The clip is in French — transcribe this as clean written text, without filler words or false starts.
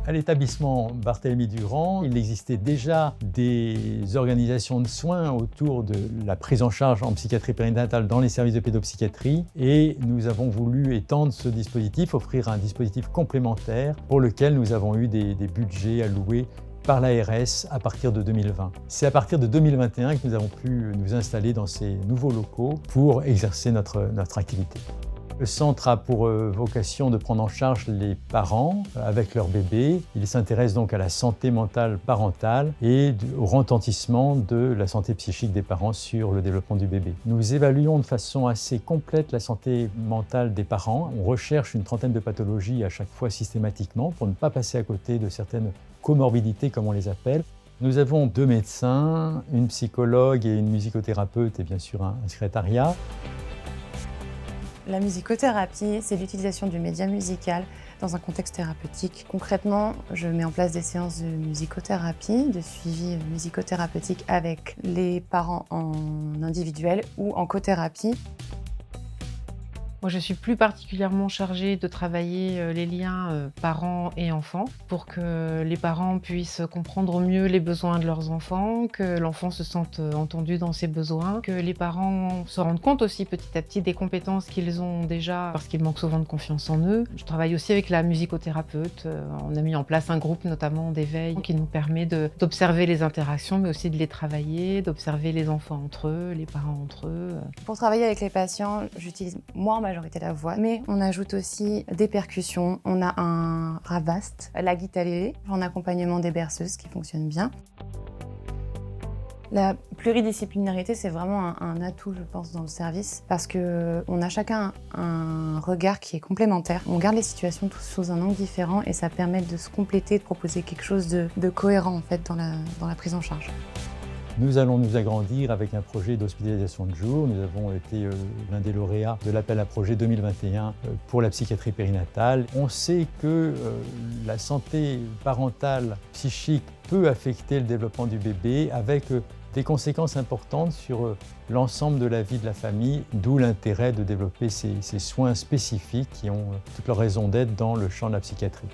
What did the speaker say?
À l'établissement Barthélemy Durand, il existait déjà des organisations de soins autour de la prise en charge en psychiatrie périnatale dans les services de pédopsychiatrie et nous avons voulu étendre ce dispositif, offrir un dispositif complémentaire pour lequel nous avons eu des budgets alloués par l'ARS à partir de 2020. C'est à partir de 2021 que nous avons pu nous installer dans ces nouveaux locaux pour exercer notre activité. Le centre a pour vocation de prendre en charge les parents avec leur bébé. Il s'intéresse donc à la santé mentale parentale et au retentissement de la santé psychique des parents sur le développement du bébé. Nous évaluons de façon assez complète la santé mentale des parents. On recherche une trentaine de pathologies à chaque fois systématiquement pour ne pas passer à côté de certaines comorbidités comme on les appelle. Nous avons 2 médecins, une psychologue et une musicothérapeute et bien sûr un secrétariat. La musicothérapie, c'est l'utilisation du média musical dans un contexte thérapeutique. Concrètement, je mets en place des séances de musicothérapie, de suivi musicothérapeutique avec les parents en individuel ou en cothérapie. Moi, je suis plus particulièrement chargée de travailler les liens parents et enfants pour que les parents puissent comprendre au mieux les besoins de leurs enfants, que l'enfant se sente entendu dans ses besoins, que les parents se rendent compte aussi petit à petit des compétences qu'ils ont déjà parce qu'ils manquent souvent de confiance en eux. Je travaille aussi avec la musicothérapeute. On a mis en place un groupe notamment d'éveil qui nous permet d'observer les interactions mais aussi de les travailler, d'observer les enfants entre eux, les parents entre eux. Pour travailler avec les patients, j'utilise moi en majorité la voix, mais on ajoute aussi des percussions. On a un ravast, la guitare en accompagnement des berceuses qui fonctionne bien. La pluridisciplinarité, c'est vraiment un atout, je pense, dans le service parce qu'on a chacun un regard qui est complémentaire. On regarde les situations tous sous un angle différent et ça permet de se compléter, de proposer quelque chose de cohérent en fait, dans la prise en charge. Nous allons nous agrandir avec un projet d'hospitalisation de jour. Nous avons été l'un des lauréats de l'appel à projet 2021 pour la psychiatrie périnatale. On sait que la santé parentale psychique peut affecter le développement du bébé avec des conséquences importantes sur l'ensemble de la vie de la famille, d'où l'intérêt de développer ces soins spécifiques qui ont toute leur raison d'être dans le champ de la psychiatrie.